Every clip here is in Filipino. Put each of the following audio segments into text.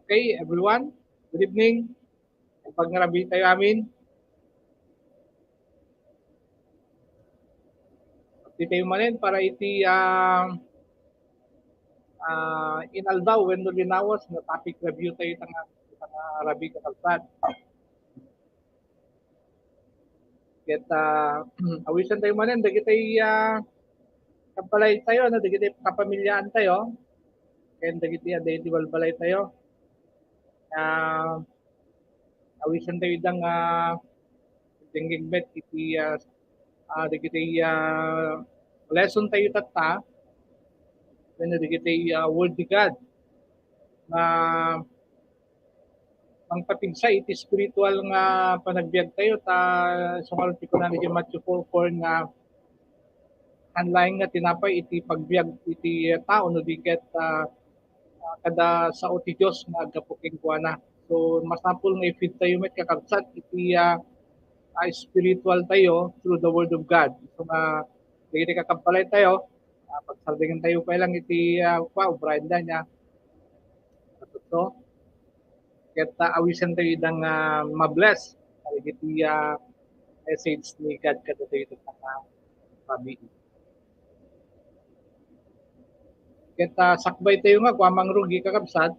Okay, everyone. Good evening. Pag narabi tayo amin, di tayo manin para iti inaldaw when no linawas na topic review tayo tanga arabi kakalsad. Ket awisan tayo manin, dagi tayo kapalay tayo, dagi tayo kapamilyaan tayo, ken dagi tayo iti balbalay tayo. Uh, Awisan tayo idang tinggigmet iti dagi tayo lesson tayo tatta, then dagi tayo word ni God na ang patigsa iti spiritual nga panagbiag tayo ta sungal ti kunan ni Matthew 4:4 nga hanlaing nga tinapay iti pagbiag iti tao no diket kada sao ti Dios nga agapuking kuana. So masapul nga i-feed tayo met kakabsat iti spiritual tayo through the word of God. So nga iti kakabbalay tayo pagsaldingan tayo pa lang iti Brenda niya. So ket awisan tayo idang mabless iti message ni God kada tayo ito pabi. Ket sakbay tayo nga kuamang rugi kakabsat.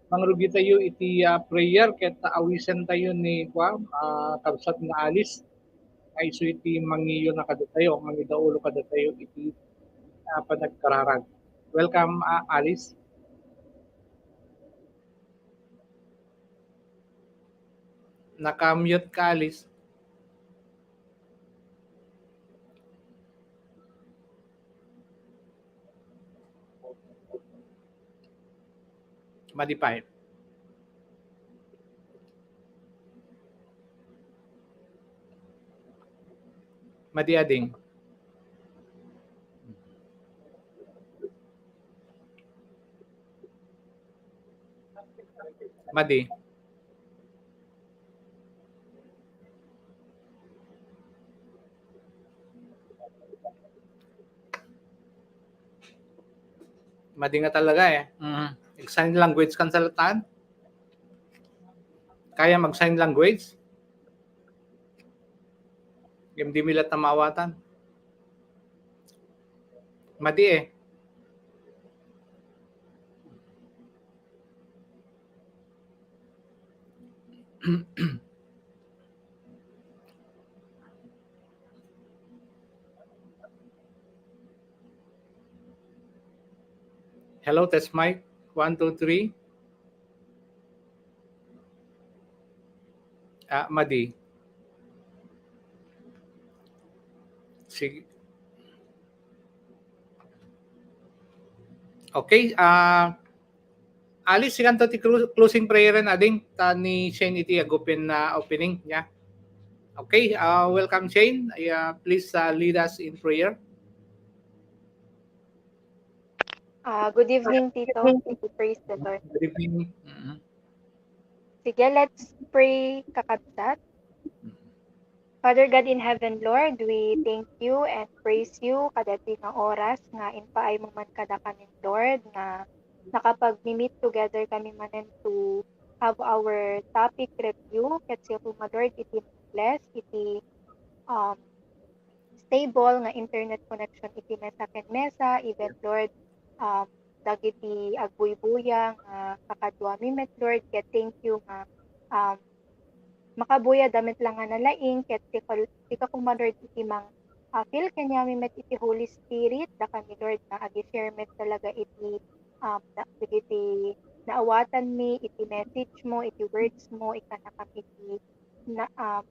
Mangrugi tayo iti prayer ket awisan tayo ni kabsat nga alis ay so iti mangiyo na kada tayo, mangidaulo kada tayo iti panagkararag. Welcome Alice. Naka-mute ka Alice. Madipay. Madiading. Madi. Madi nga talaga eh. Sign language kan salatan? Kaya mag-sign language? Hindi milat na maawatan. Madi eh. Hello, test mic. 1, 2, 3. Madi. Sige. Okay. Alice, sigan to ti closing prayer na ading ni Shane iti agupin na opening niya. Okay. Welcome Shane. Please lead us in prayer. Good evening, Tito. Praise the Lord. Good evening. Sige, let's pray kakabsat. Father God in heaven, Lord, we thank you and praise you kadati nga oras nga inpaay mo man kada kami, Lord, na nakapag-meet together kami manen to have our topic review. Kasi po, Lord, iti bless, iti stable nga internet connection iti mesa ken mesa, even, Lord, dagiti agbuy-buyang kakadwa mi met, Lord, ket thank you nga makabuya damit lang nga nalaing ket ti ka Lord iti mang feel kanya mi met iti Holy Spirit da kami, Lord, na agi-share met talaga iti iti naawatan mi iti message mo, iti words mo, ikanakam iti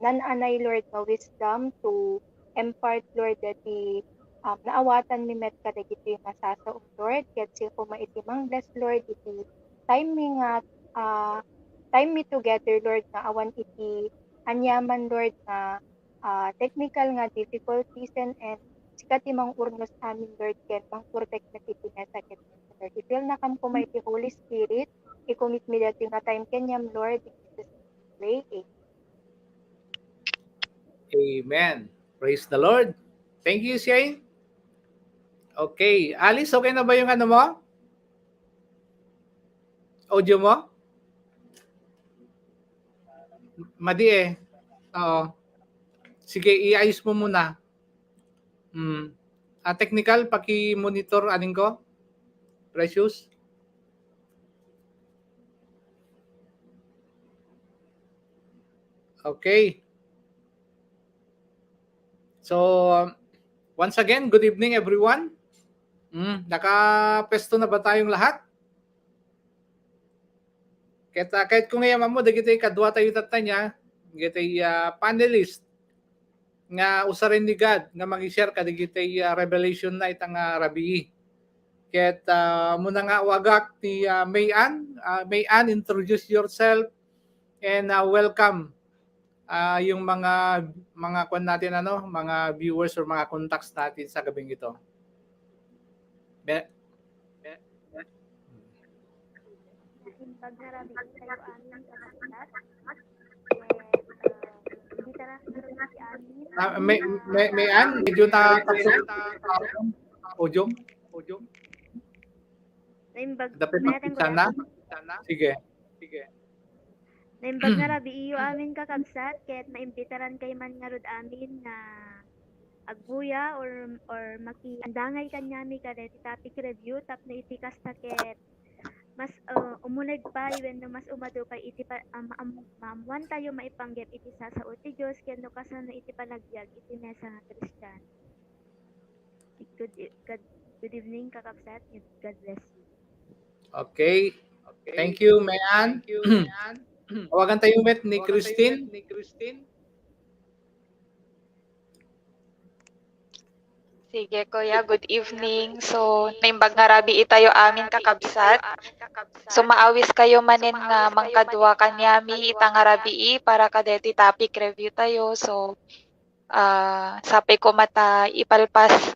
nananay, Lord, nga wisdom to impart, Lord, iti naawatan mi met kadagiti masasaom, Lord, ket silko maitimang bless, Lord, iti time mi nga time me together, Lord, nga awan iti anyaman, Lord, nga technical nga difficulties and sikati mang urnos amin, Lord, ken mang protect na iti message, Lord. Ifil na kam kuma iti Holy Spirit, i-commit mi dati nga time kenyam, Lord, in Jesus' name pray. Amen. Praise the Lord. Thank you, Shane. Okay. Alice, okay na ba yung ano mo? Audio mo? Madi eh. Oo. Sige, iayos mo muna. Technical, paki-monitor aning ko? Precious? Okay. So, once again, good evening everyone. Nakapesto na ba tayong lahat? Kahit kung ngayon mo, dagiti kadwa tayo tatanya, dagiti panelist nga usarin ni God nga mag-share kadigiti revelation na itang rabii. Ket muna nga wagak ni Mayan. Mayan, introduce yourself and welcome yung mga kwan natin mga viewers or mga contacts natin sa gabing ito. Pag narabi tayo amin kakabsat, hindi tara karoon si amin. Mayan, medyo tapos audio. Dapat sana. Sige. Naimbag nga rabi iyo amin kakabsat, ket maimbitaran kay man nga rod amin na agbuya or makiandangay kanyami kada topic review tapno iti kasta ket mas umuneg pa when no mas umado kay iti maamuan tayo maipanggep iti sa ti Dios ken no kasano iti panagbiag iti mesa nga Kristiyan. Good evening kakabsat. God bless you. Okay. Thank you, Mayan. Tawagan tayo met ni Christine. Sige, Kuya. Good evening. So, naimbag nga rabi itayo amin kakabsat. So, maawis kayo manin nga mangkadwa kanyami itang nga rabi para kadeti topic review tayo. So, sapay ko mata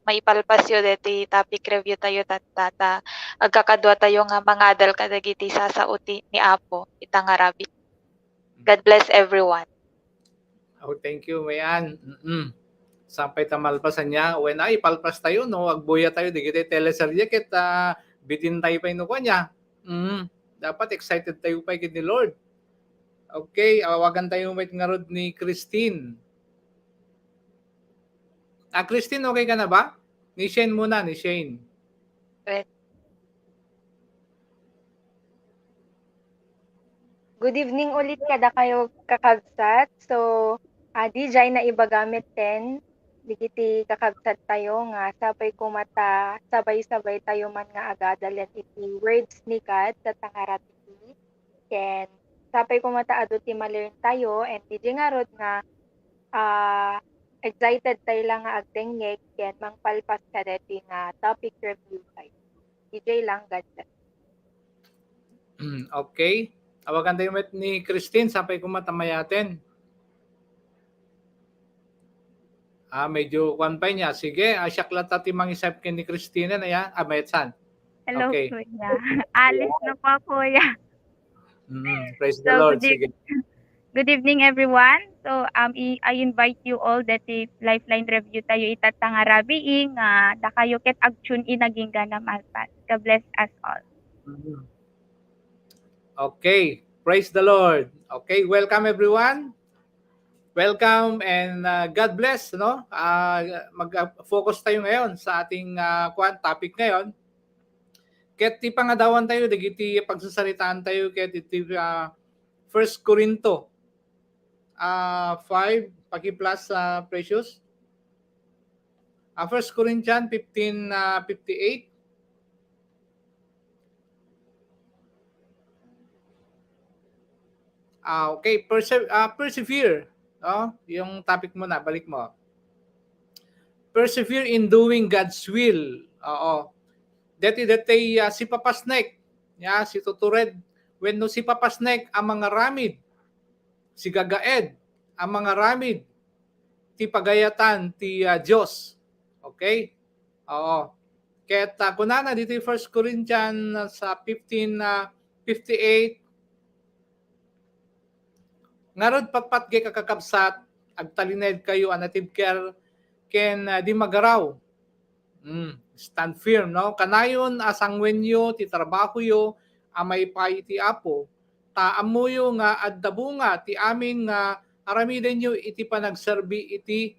maipalpas yo deti topic review tayo tata. Agkakadwa tayo nga mangadal kadagiti sasauti ni Apo itang nga rabi. God bless everyone. Oh, thank you, Mayan. Sampai tamalpasan niya. When ay palpas tayo, no, agbuya tayo, di kita teleserye, kita bitin tayo pa inukuha niya. Dapat excited tayo pa kit ni Lord. Okay, awagan tayo may ngarod ni Christine. Christine, okay ka na ba? Ni Shane muna, ni Shane. Good evening ulit kada kayo kakabsat. So, DJ na iba gamit 10. Digiti kakabsat tayo nga sapay kumata sabay-sabay tayo man nga agadalan iti words ni God sa tangarati. Ken sapay kumata adu ti ma-learn tayo and DJ nga rod nga excited tayo lang nga agdengeg ken mangpalpas kadeti nga topic review tayo. DJ lang God bless. Okay. Awagan tayo met ni Christine sapay kumatamayaten. Medyo kwan pa niya. Sige, siyaklat tati mangisap ken ni Christine na ya. Mayetsan. Hello, Okay. Kuya. Alis na po, Kuya. Praise the Lord. Sige. Good evening, everyone. So, I invite you all that the Lifeline Review tayo itatang arabi nga da kayo ket agtune naging gana malpas. God bless us all. Okay. Praise the Lord. Okay, welcome everyone. Welcome and God bless, no? Mag-focus tayo ngayon sa ating topic ngayon. Ket ti pangadawan tayo digiti pagsasalitaan tayo ket iti 1 Corinto 5 paki-plus Precious. 1 Corinthians 15:58. Okay, persevere. No? Yung topic mo na, balik mo. Persevere in doing God's will. Oo. Dati si papasnek. Si tutured. When no si papasnek ang mga ramid. Si gagaed ang mga ramid. Ti pagayatan ti Diyos. Okay? Oo. Kaya kunana dito 1 Corinthians sa 15:58 ngarod patpat kay kakakabsat agtalined kayo anatib ker ken di magaraw Stand firm, no? Kanayon asangwenyo ti trabaho yo amay pay ti Apo. Taam mo yo nga adda bunga ti amin nga aramiden yo iti panagserbi iti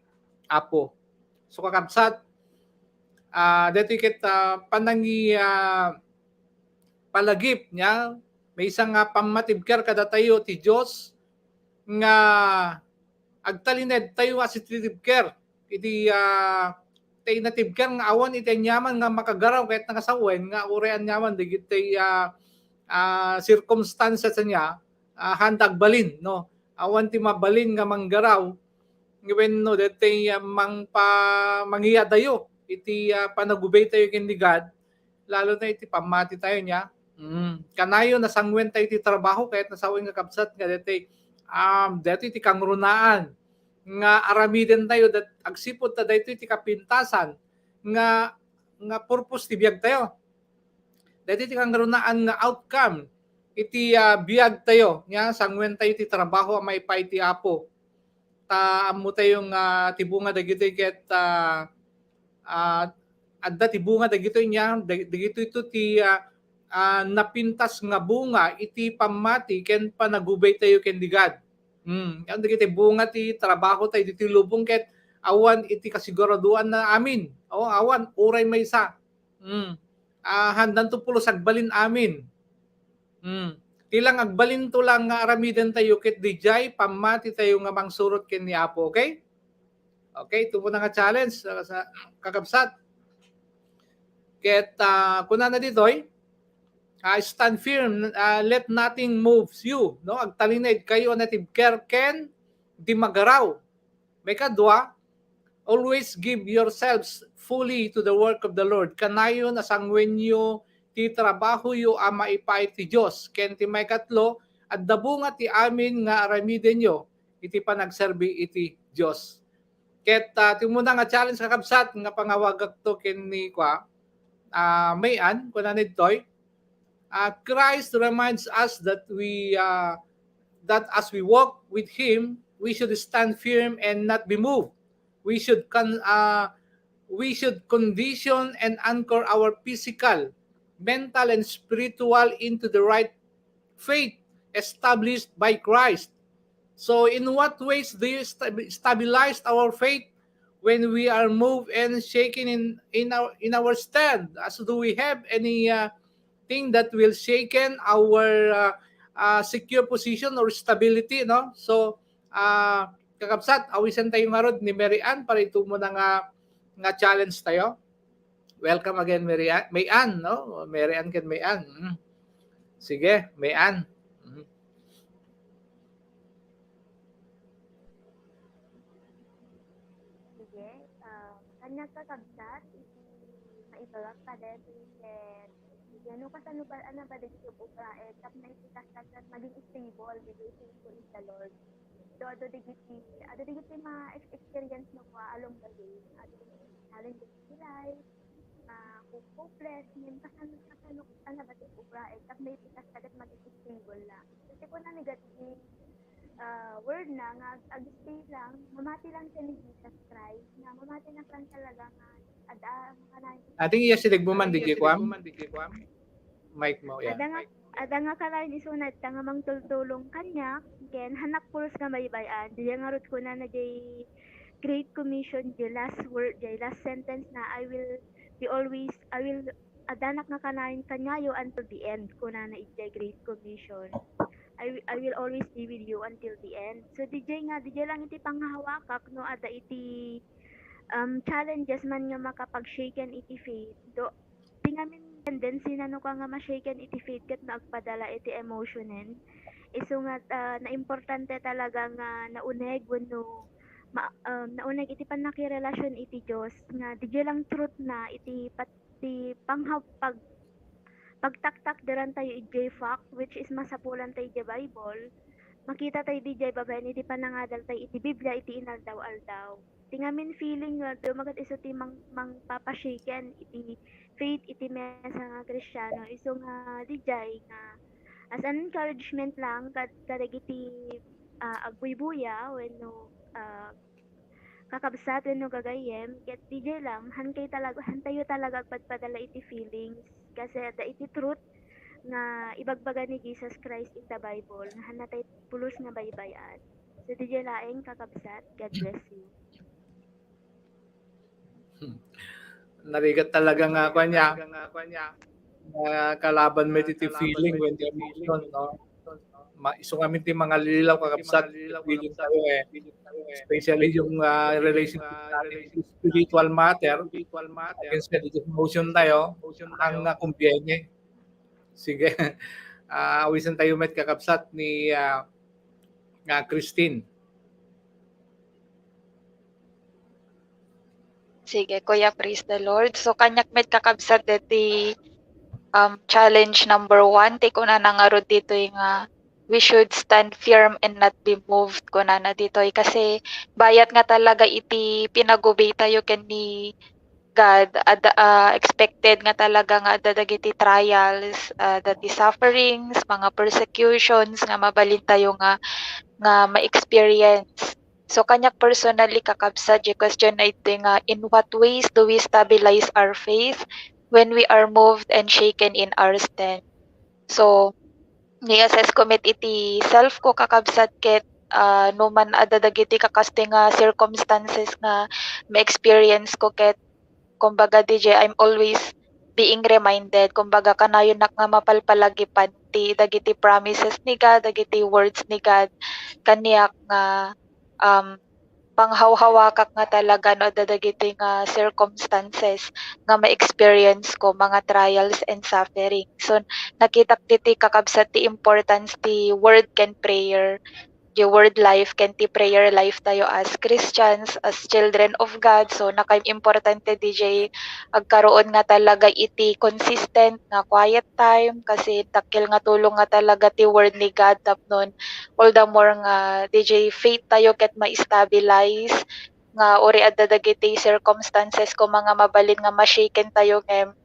Apo. So kakabsat, dito ket panangi palagip niya may isang pamatibker kada tayo ti Dios nga agtalined tayo as titibker iti tay natibker nga awan iti nyaman nga makagaraw kahit nangasawen nga urean nyaman digiti circumstances niya handag balin, no? Awan ti mabalin nga manggaraw when no deti mangiya dayo iti panagubay tayo ken ni God lalo na iti pamati tayo niya. Kanayo nasangwen tayo iti trabaho kahit nasawen nga kapsat nga deti iti kangrunaan nga aramiden tayo dat agsipod ta dayto iti kapintasan nga purpose ti biag tayo. Dayto iti kangrunaan nga outcome iti biag tayo nya sangwen tayo iti trabaho may pay ti Apo. Taammo tayo nga tibunga dagitoy ket adda tibunga dagitoy nya dagitoy ito ti napintas nga bunga iti pamati ken panagubay tayo ken di God. Yan dagiti bunga ti trabaho tayo iti lubong ket awan iti kasiguraduan na amin. O awan uray maysa. Handan to pulos agbalin amin. Tilang agbalin to lang nga aramiden tayo ket dijay pamati tayo nga mangsurot ken ni Apo, okay? Okay, ito po na nga challenge sa kakabsat. Ket kuna na ditoy, stand firm, let nothing moves you, no? Agtalinid kayo na tibker ken di magaraw. May kadwa, always give yourselves fully to the work of the Lord. Kanayon asangwenyo ti trabaho yo maipay ti Dios. Ken ti may katlo, adda bunga ti amin nga aramiden yo iti panagserbi iti Dios. Ket ti muna nga challenge kakabsat nga pangawagak to ken ni mayan kuna nidtoy. Christ reminds us that that as we walk with Him, we should stand firm and not be moved. We should condition and anchor our physical, mental, and spiritual into the right faith established by Christ. So, in what ways do you stabilize our faith when we are moved and shaken in our stand? As do we have any thing that will shaken our secure position or stability, no? So kakabsat awisan tayo marod ni Mary Ann para ito mo na nga challenge tayo. Welcome again Mary Ann, no? Mary Ann ken May Ann. Sige, May Ann. Sige, kanya kakabsat maibalak pa din ano ba dito Israel tap na itikasat at maging stable relationship with the Lord. So ado digiti ma-experience mo along the way. Ado digiti challenges in life, kung hopeless, min kasano ba dito Israel tap na itikasat at maging stable lang. Kasi kung na negative word na nga ag-stay lang, mamati lang siya ni Jesus Christ, na mamati na lang talaga nga ating iya silig buman di kwam. Mike mo yan. Ada nga kalay ni sunat nga mang tultulong kanya ken hanak pulos nga baybayan. Diya nga rut ko na jay Great Commission the last word, the last sentence na I will adanak nga kanain kanyayo until the end kuna na ijay Great Commission. I will always be with you until the end. So DJ lang iti panghawakak no ada iti challenges man nga makapag-shaken iti faith. Tingamin tendency na no ka nga ma-shaken iti faith ket naagpadala iti emotionen. Isu nga na importante talaga nga nauneg wenno nauneg iti panakirelasyon iti Dios nga DJ lang truth na iti pagtaktak deran tayo iti fact which is masapulan tayo iti Bible. Makita tayo DJ babaen iti panangadal tayo iti Biblia iti inaldaw-aldaw. Tingamin feeling nga dumagat iso ti papashaken iti faith iti mesa nga Kristiyano iso nga dijay nga as an encouragement lang kadagiti agbuy-buya wenno kakabsat wenno gagayem ket DJ lang hantayo talaga pagpadala iti feelings kasi da iti truth nga ibagbaga ni Jesus Christ in the Bible nga hanatay pulos nga baybayan. So DJ laeng kakabsat, God bless you. Narigat talaga nga kanya kalaban mo iti feeling when the emotion, no? Iso kami ti mga lilaw kakabsat feeling tayo especially yung relationship natin with spiritual matter against the emotion tayo ang kumpiyenye. Sige. Awisan tayo met kakabsat ni Christine. Sige, Kuya, praise the Lord. So, kanyak met kakabsat deti challenge number 1. Ti ko na nangarod dito yung we should stand firm and not be moved ko na dito. Kasi bayat nga talaga iti pinagubay tayo ken ni God. Expected nga talaga nga dagiti trials, dati sufferings, mga persecutions nga mabalin tayo nga ma-experience. So kanyak personally kakabsat yung question na ito nga, in what ways do we stabilize our faith when we are moved and shaken in our stand? So ni-assess ko met iti self ko kakabsat ket no man adadagiti kakaste nga circumstances nga ma-experience ko ket kumbaga DJ I'm always being reminded kumbaga kanayon nak nga mapalpalagipan ti dagiti promises ni God, dagiti words ni God kaniyak nga panghawhawakak nga talaga no dadagiti nga circumstances nga ma-experience ko mga trials and suffering. So nakita ti kakabsat ti importance ti word ken prayer. The word life ken ti prayer life tayo as Christians, as children of God. So importante DJ agkaroon nga talaga iti consistent nga quiet time kasi takil nga tulong nga talaga ti word ni God tapnon all the more nga DJ faith tayo ket ma-stabilize nga ori adda dagiti circumstances ko mga mabalin nga ma-shaken tayo ngem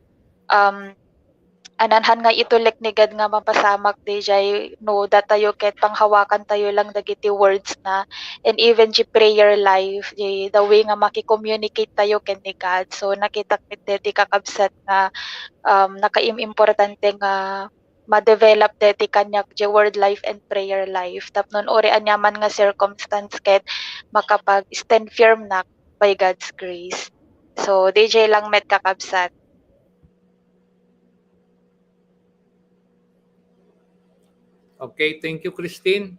ananhan nga itulek ni God nga mapasamak DJ no datayo ket panghawakan tayo lang dagiti words na and even di prayer life di the way nga maki-communicate tayo ken ni God. So nakita kit ti kakabsat nga nakaimportante nga ma-develop deti kanyak di word life and prayer life. Tapnon ori anyaman nga circumstance ket makapag stand firm na by God's grace. So DJ lang met kakabsat. Okay, thank you Christine.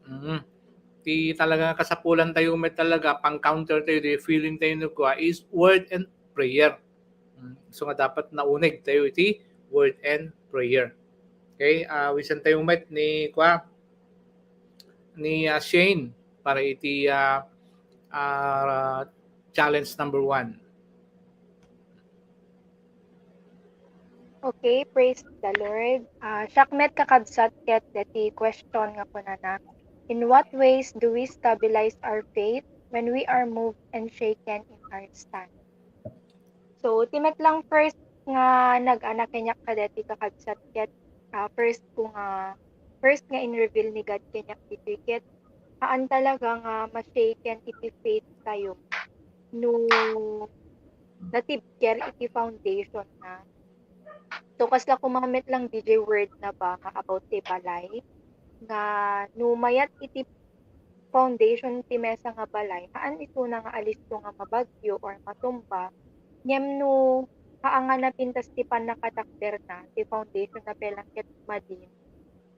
Ti talaga kasapulan tayo met talaga pang-counter tayo di feeling tayo no kuha is word and prayer. So nga dapat naunig tayo iti word and prayer. Okay, wisan tayo met ni kuha ni Shane para iti challenge number 1. Okay, praise the Lord. Syakmet kakabsat ket deti question nga kunana. In what ways do we stabilize our faith when we are moved and shaken in our stand? So, timet lang first nga nag-anak kanyak kadeti kakabsat ket first nga in reveal ni God kanyak iti ket haan talaga nga ma-shaken iti faith tayo no natibker iti foundation na. So kasla kumamit lang DJ word na ba nga about ti balay nga no mayat iti foundation ti mesa nga balay haan ito na nga alis to nga mabagyo or matumba ngem no nga napintas ti panakatakder na ti foundation na pelang ket madin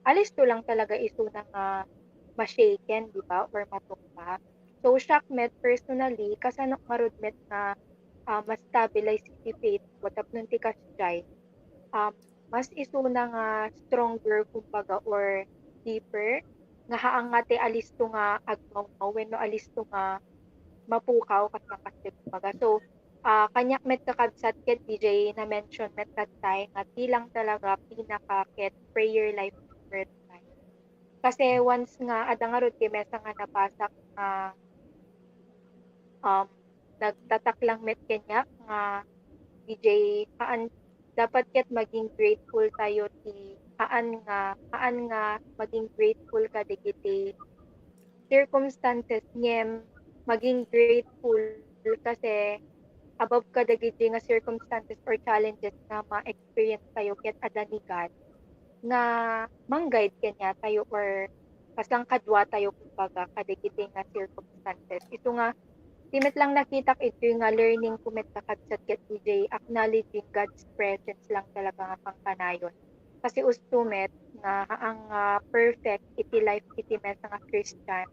alis to lang talaga iso na nga ma-shaken di ba or matumba. So shockmet personally kasanok marudmet na ma-stabilize iti faith watapnon ti kasjay mas iso na nga stronger kumbaga or deeper nga haang nga ti alisto nga agmawmaw wenno alisto nga mapukaw kat makasip kumbaga. So kanyak met kakabsat ket DJ na mention met katay nga tilang talaga pinaka ket prayer life first time. Kasi once nga ada nga rod ti mesa nga napasak nga nagtatak lang met kanyak nga DJ haan dapat ket maging grateful tayo ti haan nga maging grateful kadagiti circumstances ngem maging grateful kasi above kadagiti nga circumstances or challenges nga ma-experience tayo ket ada ni God nga mang-guide kanya tayo or kasang kadwa tayo kumbaga kadagiti nga circumstances. Ito nga timet lang nakita ito nga learning kumet kakabsat ket DJ acknowledging God's presence lang talaga nga pangkanayon. Kasi ustumet nga ang perfect iti life iti mesa nga Christian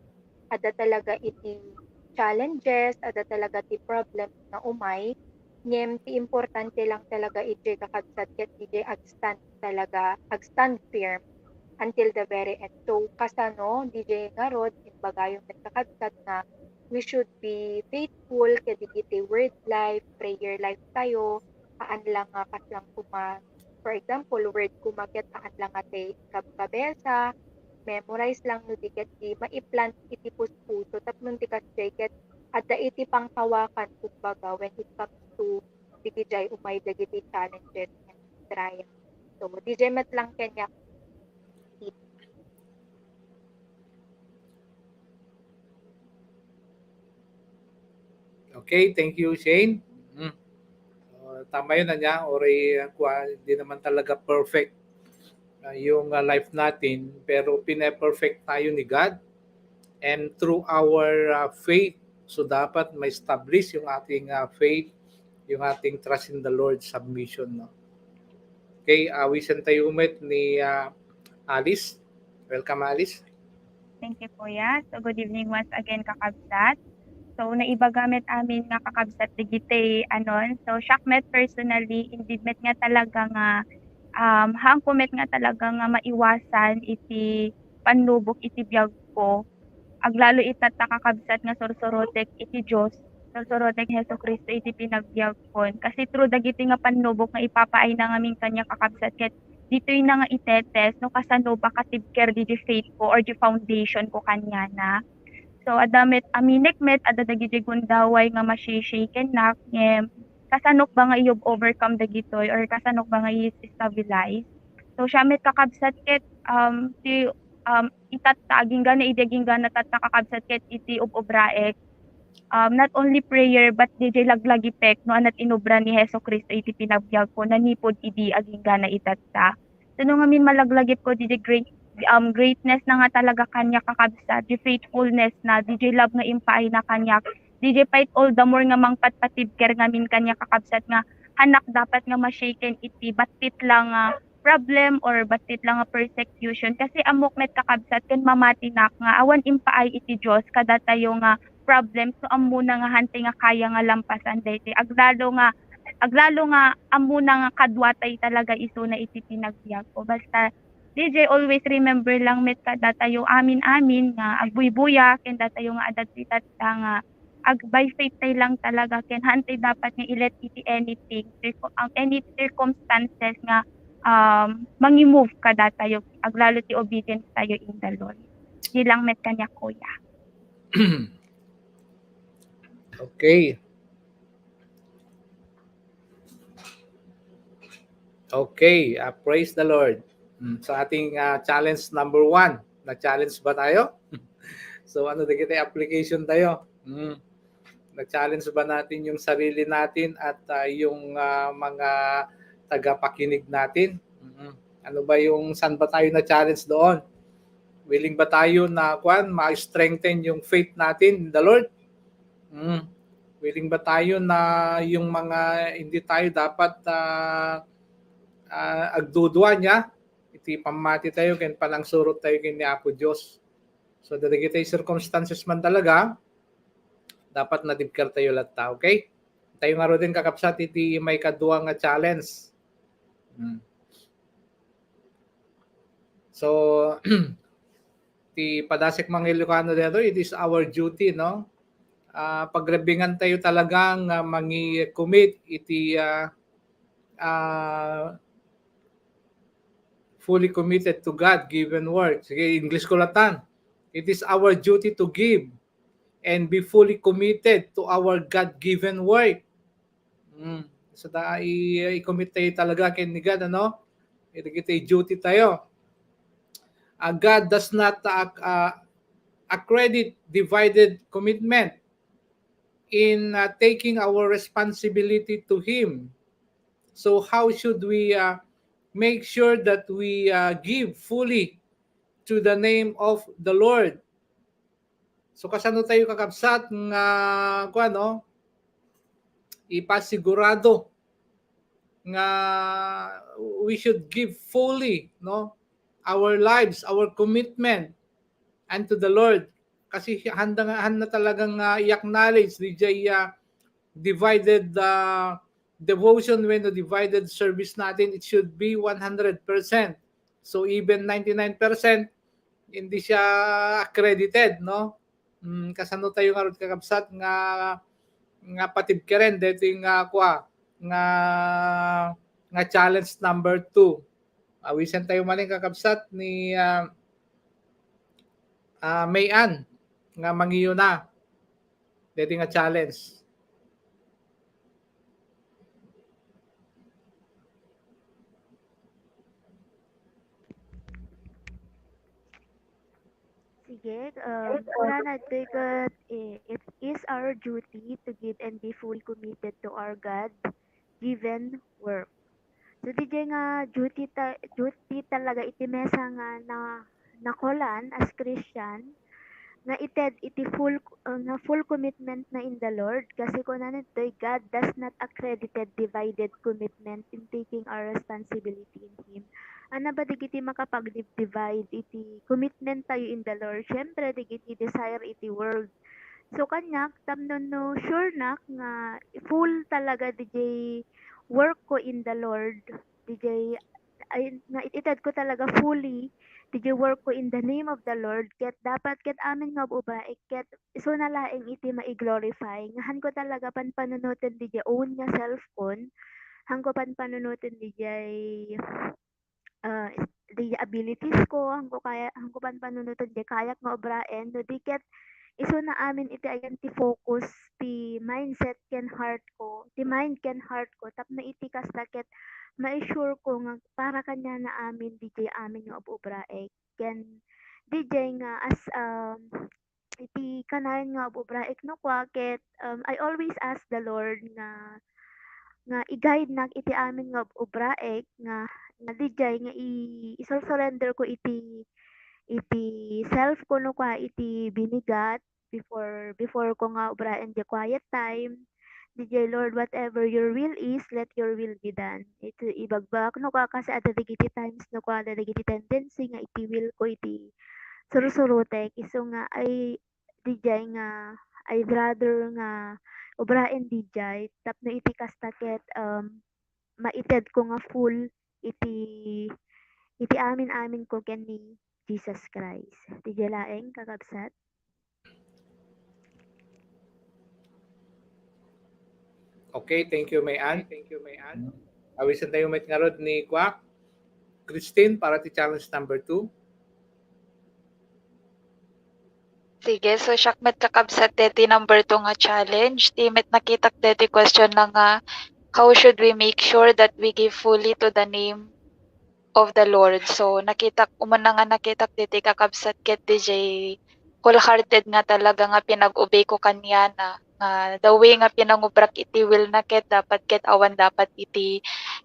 ada talaga iti challenges, ada talaga ti problem na umay, ngem ti importante lang talaga iti kakabsat ket iti agstand firm until the very end. So kasano DJ nga rod imbagayon ket kakabsat na we should be faithful ket iti word life, prayer life tayo, aan lang nga kaslang for example, word kumaket aan lang ate kabkabesa, memorize lang no tiket di maiplant iti puspuso tapno ti ket adda iti pangtawakan kumbaga when it comes to digijay umay dagiti challenges and trials. So DJ met lang kanya Okay, thank you, Shane. Tama yun, Anya. Hindi naman talaga perfect yung life natin, pero pine-perfect tayo ni God. And through our faith, so dapat ma-establish yung ating faith, yung ating trust in the Lord, submission. No? Okay, wisan tayo umit ni Alice. Welcome, Alice. Thank you, Kuya. So, good evening once again, kakabsat. So, naibagamit amin nga kakabsat digite anon. So, syakmet personally, indeed met nga talaga nga hangkumet nga talaga nga maiwasan iti panlubok iti biyag ko. Aglalo itat kakabsat nga sursorotek iti Dios. Sursorotek Hesus Kristo iti pinagbiag kon. Kasi true dagiti nga panlubok nga ipapaay na ngamin kanya kakabsat ket dito'y na nga itetes no kasano ba katibker di faith ko or di foundation ko kanya na. So adamit aminek met ada dagiti gundaway nga mashishaken na ngem kasanok ba nga iyog overcome dagitoy or kasanok ba nga i-stabilize. So siya met kakabsat ket ti itat aging gana idaging gana tat kakabsat ket iti ubobraek. Not only prayer but DJ laglagi pek no anat inobra ni Hesus Kristo iti pinagbiag ko nanipod idi aging gana itatta. So no ngamin malaglagip ko DJ greatness na nga talaga kanya kakabsat, the faithfulness na DJ love nga impaay na kanya. DJ fight all the more nga mangpatpatibker ngamin kanya kakabsat nga hanak dapat nga ma-shaken iti batit lang problem or batit lang persecution kasi amok met kakabsat ken mamatinak nga awan impaay iti Dios kada tayo nga problem so amuna nga hante nga kaya nga lampasan daytoy aglalo nga amuna nga kadwatay talaga iso na iti pinagbiag ko basta DJ always remember lang met kada tayo amin nga agbuybuya ken datayo nga adat itat nga by faith tay lang talaga ken hante dapat nga ilet iti anything ang any circumstances nga mangi-move kada tayo aglalo ti obedience tayo in the Lord. Di lang met kanya kuya. Okay. Okay, praise the Lord. So ating challenge number 1, na-challenge ba tayo? So ano na kita application tayo? Na-challenge ba natin yung sarili natin at yung mga tagapakinig natin? Ano ba yung saan ba tayo na-challenge doon? Willing ba tayo na ma-strengthen yung faith natin in the Lord? Willing ba tayo na yung mga hindi tayo dapat agdudwa niya? Iti pamati tayo, ken palang surot tayo ken ni Apo Diyos. So, dati tayo circumstances man talaga, dapat nadibkar tayo lahat, okay? Tayo nga rin kakapsat, iti may kaduwa nga challenge. So, ti padasik mga Ilocano dito, it is our duty, no? Pagrabingan tayo talagang mangi-commit iti fully committed to God-given work. Sige, English ko latan. It is our duty to give and be fully committed to our God-given work. So, i-commit tayo talaga kay ni God, ano? Ito duty tayo. God does not accredit divided commitment. in taking our responsibility to Him. So how should we make sure that we give fully to the name of the Lord? So kasano tayo kakabsat nga kuano ipasigurado nga we should give fully, no, our lives, our commitment unto the Lord. Kasi handa talagang i-acknowledge DJ divided devotion when the divided service natin, it should be 100%. So even 99% hindi siya accredited, no? Kasano tayo nga ron kakabsat nga patid ka rin dito yung nga challenge number 2. Awisan tayo maling kakabsat ni Mayan nga mangiyo na dito nga challenge. Sige, una natin kat, it is our duty to give and be fully committed to our God-given work. So, di nga duty talaga iti mesa nga nakolan as Christian, nga iti full commitment na in the Lord. Kasi kung nito, God does not accredited divided commitment in taking our responsibility in Him. Ano ba digiti makapag-divide iti commitment tayo in the Lord? Syempre, digiti desire iti world. So, kanyak, tamnon no, sure na nga full talaga DJ work ko in the Lord. DJ, ay, nga ititad ko talaga fully DJ work ko in the name of the Lord. Ket dapat ket amin nga uba, ket iso na laeng iti mai-glorify. Ngahan ko talaga panunutin DJ own nga self kon. Han ko panunutin DJ the abilities ko, han ko panunutin DJ kayak nga obraen. No di ket iso na amin iti ayan ti focus ti mindset ken heart ko. Ti mind ken heart ko tapno iti kasta ket ma-sure ko nga para kanya na amin DJ amin nga obraek. Ken DJ nga as iti kanayon nga obraek no kwa ket I always ask the Lord nga i-guide nak iti amin nga obraek nga DJ nga i-surrender ko iti self ko no kwa iti binigat before ko nga obraen the quiet time. DJ Lord, whatever your will is, let your will be done. Ito ibagbak no kwa kasi at digiti times no kwa digiti tendency nga iti will ko iti surusurutek iso nga ay DJ nga I'd rather nga obraen DJ tapno iti kastaket maited ko nga full iti amin ko ken ni Jesus Christ. DJ laeng kakabsat. Okay, thank you, Mayan. Awisan tayo met nga rod ni Kwak. Christine, para ti challenge number 2. Sige, so syakmet kakabsat deti number 2 nga challenge. Timet nakitak deti question na nga, how should we make sure that we give fully to the name of the Lord? So umuna nga nakitak deti kakabsat ket DJ wholehearted nga talaga nga pinag-obey ko kanya na the way nga pinangubrak iti will na ket dapat ket awan dapat iti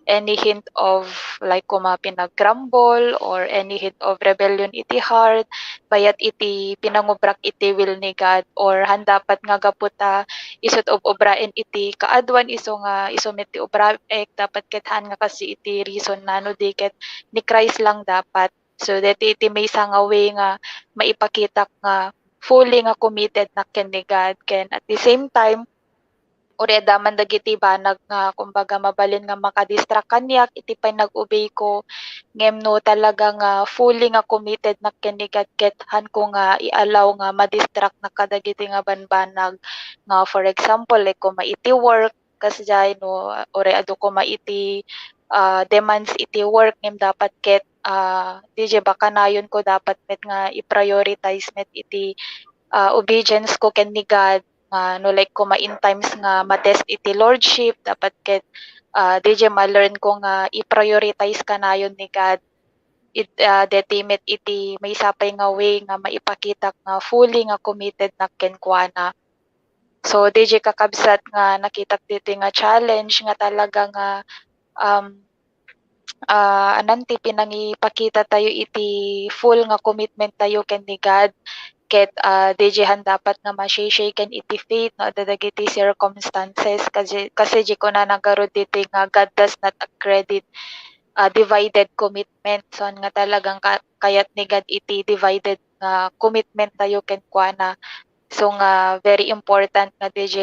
any hint of like kuma pinag-grumble or any hint of rebellion iti heart bayat iti pinangubrak iti will ni God or han dapat nga gaputa isut of obraen iti kaadwan iso nga isumit ti obraek dapat ket han nga kasi iti reason na no di ket ni Christ lang dapat. So deti iti may nga way nga maipakita nga fully nga committed na ken ni God ken at the same time oreda man dagiti banag nga kumbaga mabalin nga makadistract kanyak iti pay nag-obey ko ngem no talaga nga fully nga committed na ken ni God ket han ko nga i-allow nga ma-distract na kadagiti nga banbanag nga for example like ko maiti work kasi jay no ore adu ko maiti demands iti work ngem dapat ket DJ baka nayon ko dapat met nga i-prioritize met iti obedience ko ken ni God no like ko in times nga matest iti lordship dapat ket DJ ma-learn ko nga i-prioritize kanayon ni God deti met iti may sapay nga way nga maipakita nga fully nga committed na ken kuana. So DJ kakabsat nga nakita dito nga challenge nga talaga nga ananti pinangipakita tayo iti full nga commitment tayo ken ni God ket DJ han dapat nga ma-shaken iti faith no dagiti circumstances kasi di ko na nagarod dito nga God does not accredit divided commitment. So nga talagang kayat ni God iti divided nga commitment tayo ken kuana. So nga very important nga DJ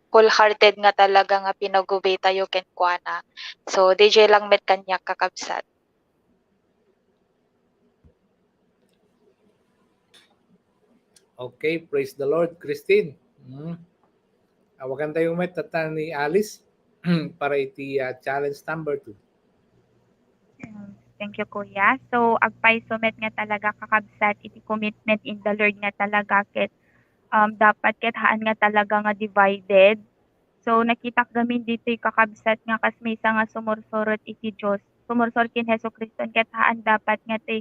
wholehearted nga talaga nga pinagubay tayo ken kuana. So DJ lang met kanyak kakabsat. Okay, praise the Lord, Christine. Awagan tayo met tata ni Alice para iti challenge number 2. Thank you, Kuya. So, agpay sumet nga talaga kakabsat iti commitment in the Lord nga talaga ket dapat ket haan nga talaga nga divided. So, nakita gamin dito kakabsat nga kas maysa nga sumursurot iti Dios. Sumursurot kin Hesus Kristo ket haan dapat nga ti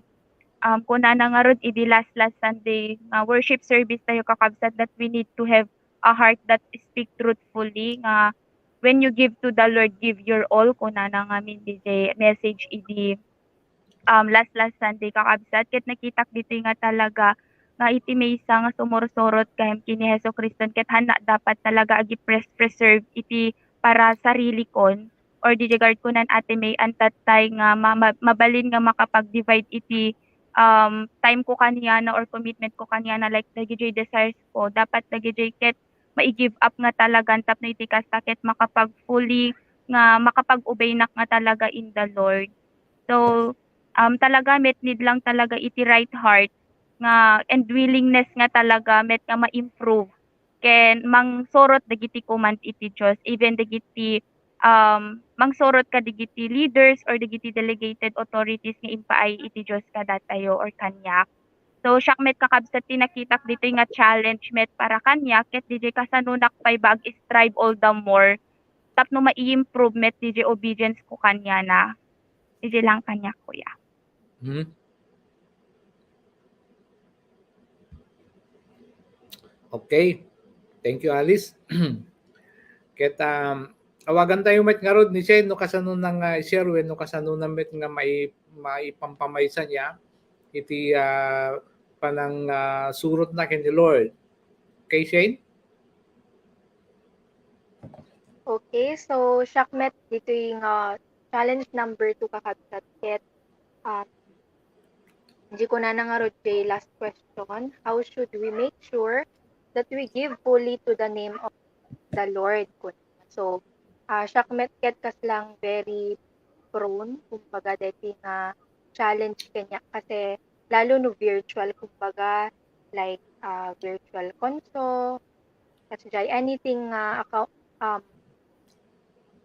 kuna na nga rod iti last Sunday nga worship service tayo kakabsat that we need to have a heart that speak truthfully nga when you give to the Lord, give your all kuna na nga min DJ message iti last Sunday kakabsat ket nakitak dito nga talaga nga iti maysa nga sumursurot kayem kini Hesus Kristo ket hana dapat talaga agi preserve iti para sarili kon or DJ guard kunan ate may antatay nga mabalin nga makapag-divide iti time ko kaniyana or commitment ko kaniyana like dagiti desires ko dapat dagiti ket mai-give up nga talaga tap na iti kasta ket makapag fully nga makapag-obey nak nga talaga in the Lord. So talaga met need lang talaga iti right heart nga and willingness nga talaga met nga ma-improve ken mangsorot dagiti command iti Dios even dagiti mangsorot ka dagiti leaders or dagiti delegated authorities nga impaay iti Dios kada tayo or kanyak. So siak met kakabsat ti nakitak dito nga challenge met para kanyak ket DJ kasanunak pay bag strive all the more tapno mai-improve met DJ obedience ko kanya na. DJ lang kanyak kuya. Okay. Thank you, Alice. Ket awagan tayo met nga rod ni Shane no kasano nang share when no kasano na met nga maipampamaysa niya iti panang surot na ken ni Lord. Okay, Shane? Okay, so Shakmet, dito yung challenge number 2 kakabsat ket hindi ko na nangarod kay last question. How should we make sure that we give fully to the name of the Lord? So, Shakmet ket kas lang very prone, kumbaga dati nga challenge kanya kasi lalo no virtual, kumbaga like virtual console, kasi anything account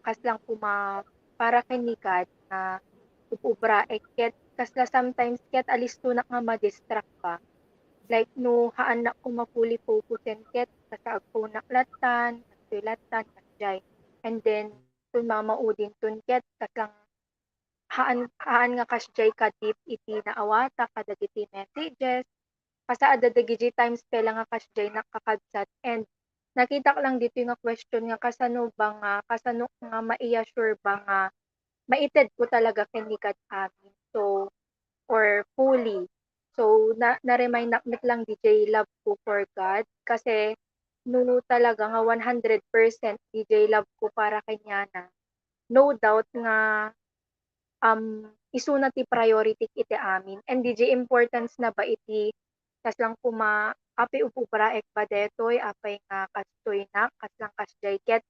kas lang para kinikat na upubra ket kasla sometimes ket alistunak nga ma-distract ka. Like no haan na ko mapuli focusen ket sa agpunak latan, latan kasjay. And then kung mamaudin tun ket kaslang haan nga kasjay ka deep iti naawata kadagiti messages. Kasaada dagiti times pela nga kasjay nakakadsat and nakita ko lang dito yung question nga kasano nga mai-assure ba nga maited ko talaga kinikat amin. So, or fully. So, na-remind nakmit lang DJ love ko for God kasi no talaga nga 100% DJ love ko para kanya na. No doubt nga isuna ti priority iti amin. And DJ importance na ba iti kas lang api upupra ek ba detoy apay nga kastoy na kas lang kasjay ket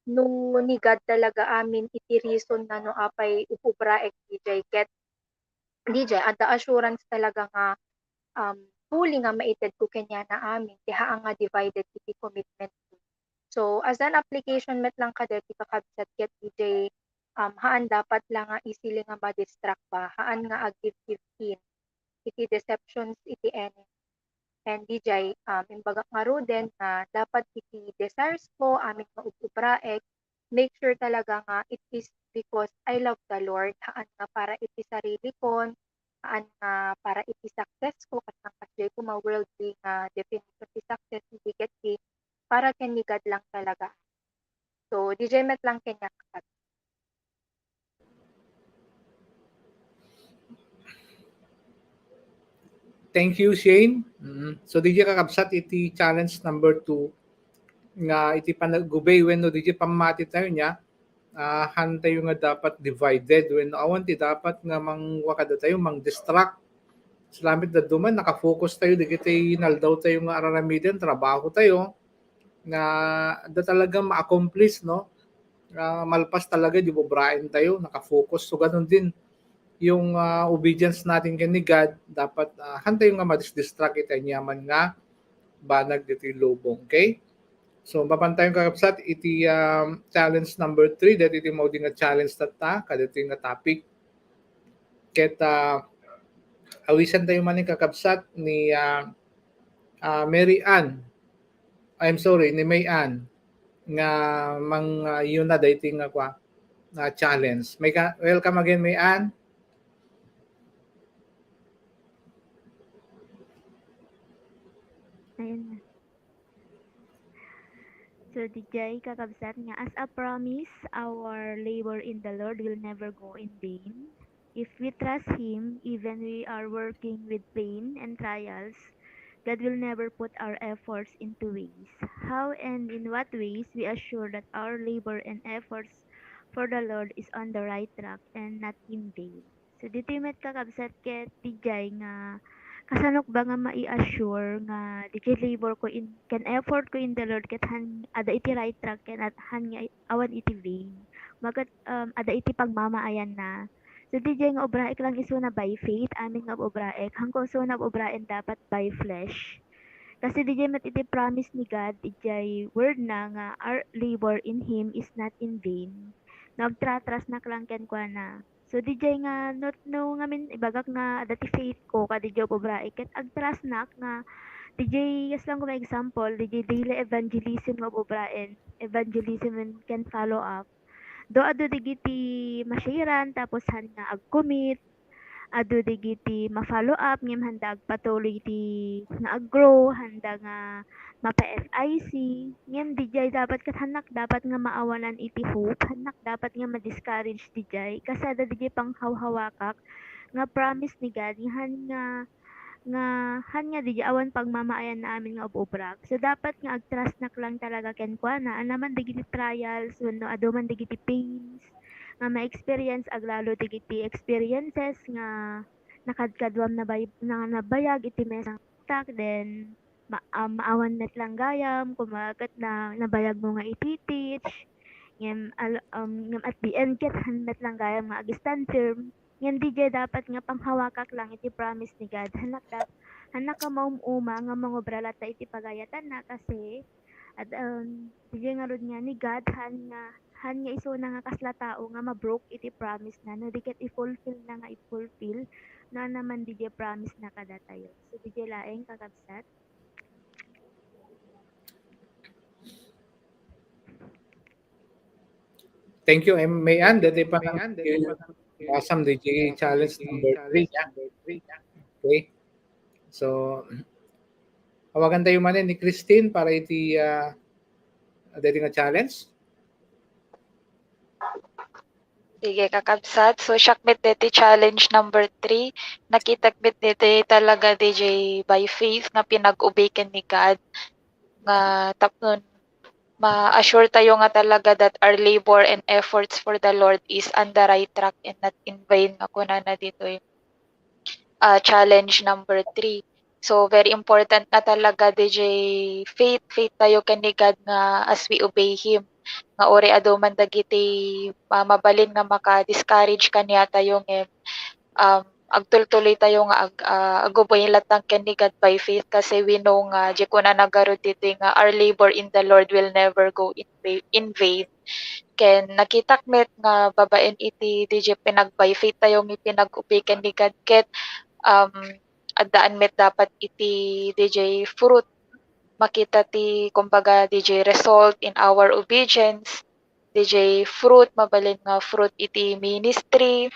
no ni God talaga amin iti reason na no apay upupra ek DJ ket DJ at the assurance talaga nga fully nga maited ko kanya na amin ti haan nga divided iti commitment ko. So as an application met lang kadet ti kakabsat ket DJ haan dapat lang nga easily nga ma-distract ba haan nga ag-give in iti deceptions iti enemy. And DJ, imbaga nga ruden na dapat iti desires ko, amin maupupraek, make sure talaga nga it is because I love the Lord, haan nga para iti sarili ko, haan nga para iti success ko, kasang kasjay ko ma-worldly nga definition ti success, hindi ket ti para ken ni God lang talaga. So DJ met lang kanya kakabsat. Thank you, Shane. So, DJ kakabsat, iti challenge number 2 nga iti panagubay wenno DJ pamati tayo niya, han tayo nga dapat divided wenno awan ti dapat nga mangwakada tayo mang-distract. Salamit da duman nakafocus tayo digiti naldaw tayo nga aramiden trabaho tayo nga da talaga ma-accomplish no. Malpas talaga di bobrain tayo nakafocus. So ganun din yung obedience natin kay ni God, dapat hantay nga ma-distract ita niyaman nga banag dito lubong. Okay? So, mapantayong kakapsat, iti challenge number 3, that iti mo din nga challenge tata, kadito nga topic. Ket awisan tayo man yung kakapsat ni Mary Ann, ni May Ann, nga yun na dito nga kwa, challenge. Welcome again, May Ann. Ayun na. So, DJ, kakabsat nga, as a promise, our labor in the Lord will never go in vain. If we trust Him, even we are working with pain and trials, God will never put our efforts into waste. How and in what ways we assure that our labor and efforts for the Lord is on the right track and not in vain. So, dito yung kakabsat ket DJ nga, kasanok ba nga mai-assure nga di labor ko in can effort ko in the Lord ket han ada iti right track ken at han nga awan iti vain magat ada iti pagmamaayan na so di nga obraek lang iso na by faith amin nga obraek hangko so na obraen dapat by flesh kasi di met iti promise ni God iti word na nga our labor in Him is not in vain nagtratras na klang ken kwa na. So DJ nga no ngamin ibagak nga dati faith ko ka DJ obra iket agtras nak nga DJ yes lang ko may example DJ daily evangelism nga obraen evangelism and can follow up do ado digiti mashiran tapos han nga agcommit ado digiti ma-follow up ngem handa agpatuloy ti nga aggrow handa nga mapa-FIC ngem dijay dapat ket hanak dapat nga maawanan iti hope hanak dapat nga ma-discourage dijay kasada dijay panghawhawakak nga promise ni God nga han nga dijay awan pagmamaayan na amin nga obobrak so dapat nga agtrust nak lang talaga ken kuana anaman digiti trials wenno ado man digiti pains nga ma-experience aglalo digiti experiences nga nakadkadwam na nabayag iti mesang tak then maawan net lang gayam kumagat na nabayag mo nga iti-teach ngem at the end ket hanmet lang gayam nga agistan term ngem DJ dapat nga panghawakak lang iti promise ni God hanak ka maumuma nga mangobralata iti pagayatan na kasi at DJ nga rod nga ni God han nga iso na nga kasla tao nga ma-broke iti promise na no diket i-fulfill na nga i-fulfill na naman DJ promise na kada tayo. So DJ laeng kakabsat. Thank you, May Ann. Dati pa awesome DJ challenge number 3. Okay. So, hawagan tayo man ni Christine para iti dati nga challenge. Sige, kakabsat. So, Shakmet deti challenge number 3. Nakitakbit deti talaga DJ by faith nga pinag-ubiken ni God. Nga tapnon, ma-assure tayo nga talaga that our labor and efforts for the Lord is on the right track and not in vain. Nga kuna na dito yung challenge number 3. So, very important na talaga DJ faith tayo kani God nga as we obey Him. Nga ori ado man dagiti mabalin nga maka-discourage kaniya tayo ng agtultuloy tayo nga aguboy latang kani God by faith kasi we know nga di ko na nagarod dito nga our labor in the Lord will never go in vain. Ken nakitakmet nga babaen iti DJ pinag-by faith tayo mi pinag-upi kani God ket addaan met dapat iti DJ fruit makita ti kumbaga DJ result in our obedience DJ fruit mabalin nga fruit iti ministry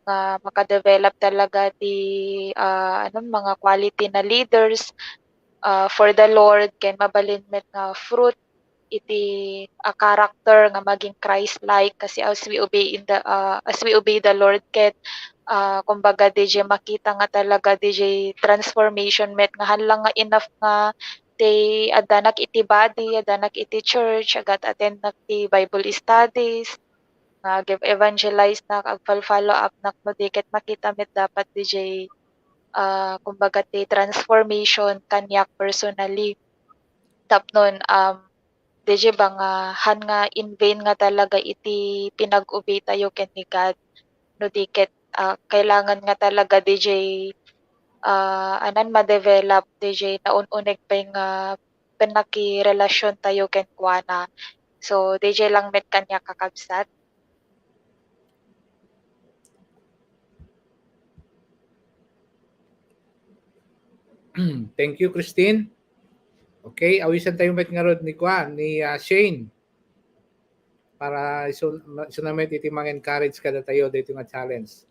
nga makadevelop talaga ti mga quality na leaders for the Lord ken mabalin met nga fruit iti a character nga maging Christ-like kasi as we obey the Lord ket kumbaga DJ makita nga talaga DJ transformation met nga hanlang nga enough nga te adanak iti body, adanak iti church, agat attend nak ti Bible studies, give evangelize nak, ag follow up nak no di ket makita met dapat DJ kumbaga ti transformation kanyak personally. Tapnon DJ ba nga han nga in vain nga talaga iti pinag-obey tayo ken ni God no di ket kailangan nga talaga DJ anan ma-develop DJ naun-uneg pa nga panakirelasyon tayo ken kuana. So DJ lang met kanya kakabsat. Thank you, Christine. Okay, awisan tayo met nga rod ni Shane. Para iso namin iti mga encourage kada tayo dito nga challenge.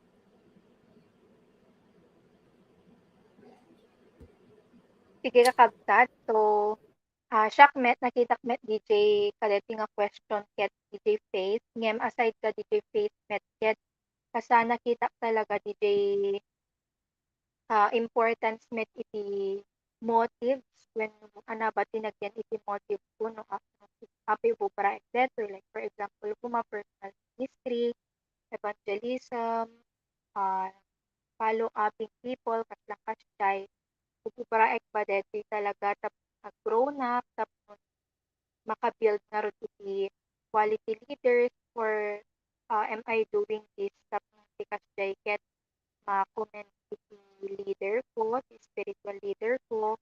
Sige kakabsat. So, Shakmet, nakita met DJ kadeti nga question ket DJ Faith. Ngem aside ka DJ Faith met ket kasa nakita talaga DJ importance met iti motives when ana ba tinagyan iti motive ko no api po para better like for example kuma personal ministry, evangelism, follow upping people kaslang kasyay para ekbadeti talaga tap grown up tapos makabuild na rin iti quality leaders or am I doing this tapos si kasyay ket ma-comment iti leader ko, si spiritual leader ko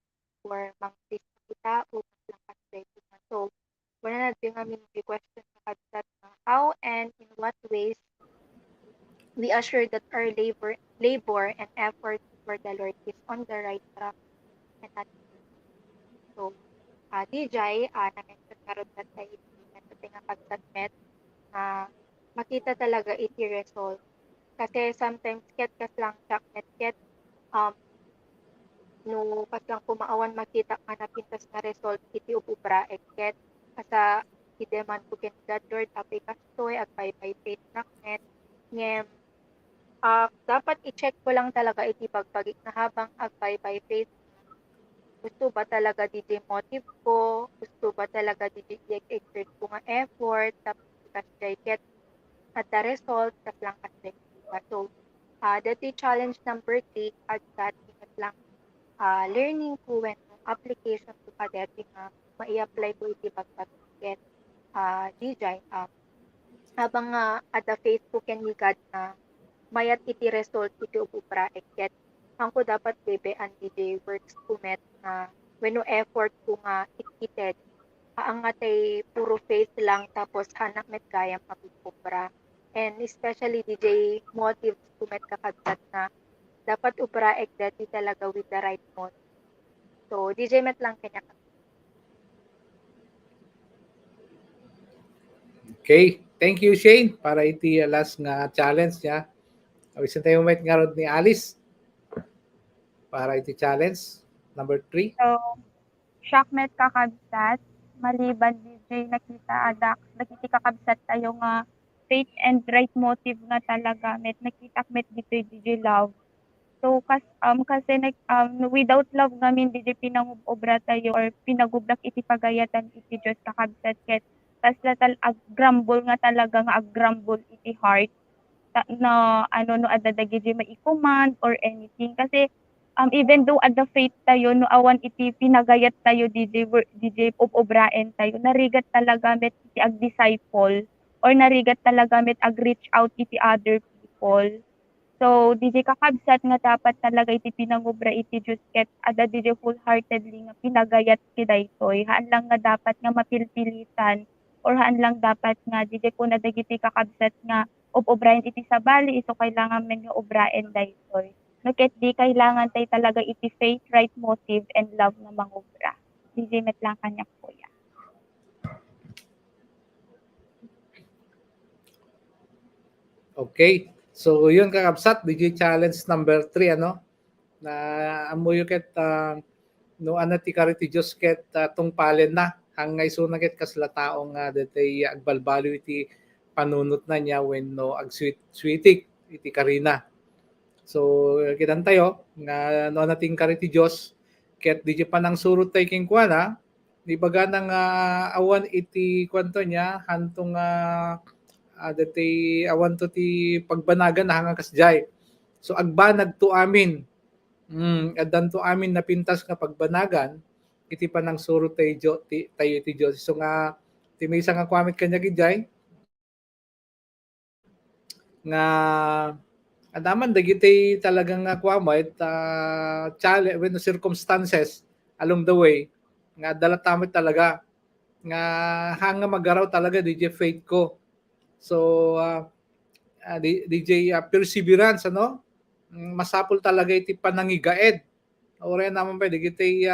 or mang kita o kaslang kasyay so wala na din kami question sa kadsat how and in what ways we assure that our labor and effort for the Lord is on the right track and not so DJ na-mention karon that sa iti nga pagtatmet makita talaga iti result kasi sometimes ket kaslang sakmet ket no kaslang kumaawan makita nga napintas nga result iti upubra ket asa ideman ko ken God Lord apay kastoy ag by faith nakmet ngem dapat i-check ko lang talaga iti pagpagik na habang ag by faith gusto ba talaga DJ motive ko gusto ba talaga DJ exert ko nga effort tapos kasi ket at the result kaslang kasi so dati challenge number 3 at that lang learning ko when application to kadeti nga mai-apply ko iti pagpagket DJ habang at the Facebook and God na mayat iti result iti upupra ket angko dapat bebean DJ works ko met na when effort ko nga ikited ang atay puro faith lang tapos hanak met gayam apupra and especially DJ motives ko met kakadtat na dapat upra dati talaga with the right motive so DJ met lang kanya. Okay, thank you Shane para iti last nga challenge niya. Awisan tayo met nga rod ni Alice para iti challenge number 3. So, Shakmet kakabsat, maliban DJ nakiti kakabsat tayo nga faith and right motive nga talaga met nakita met dito DJ love. So kasi without love ngamin DJ pinangubobra tayo or pinagublak iti pagayatan iti Dios kakabsat ket tas latal aggrumble nga talaga nga aggrumble iti heart na no adadagi DJ maikuman or anything kasi even though at the faith tayo no awan iti pinagayat tayo DJ obraen tayo narigat talaga met iti ag disciple or narigat talaga met ag reach out iti other people. So DJ kakabsat nga dapat talaga iti pinangubra iti Diyos ket ada DJ full-heartedly nga pinagayat ti daytoy haan lang nga dapat nga mapilpilitan or haan lang dapat nga DJ kuna dagiti kakabsat nga obraen iti sabali iso kailangan men nga obraen daytoy. No ket di kailangan tay talaga iti faith, right motive and love nga mangobra. DJ met lang kanya kuya. Okay. So yun kakabsat DJ challenge number 3 ano na amuyo ket no anati kariti Diyos ket tungpalen na hangay sunang ket kasla taong datay agbalbalo iti panunot na niya when no agswitik iti karina. So kitan tayo nga no nating kariti Diyos ket di pa nang surot tayo king kuana di baga nang awan iti kwanto niya hantong datay awan to ti pagbanagan na hanga kasjay. So agbanag to amin. Addan to amin na pintas nga pagbanagan iti pa nang surot tayo ti Diyos. So nga ti may nga kwamit kanya gijay nga adaman dagiti talagang kwamit challenge when circumstances along the way nga dala tamit talaga nga hanga magaraw talaga DJ faith ko. So DJ perseverance ano masapol talaga iti panangigaed. Ore naman pa digiti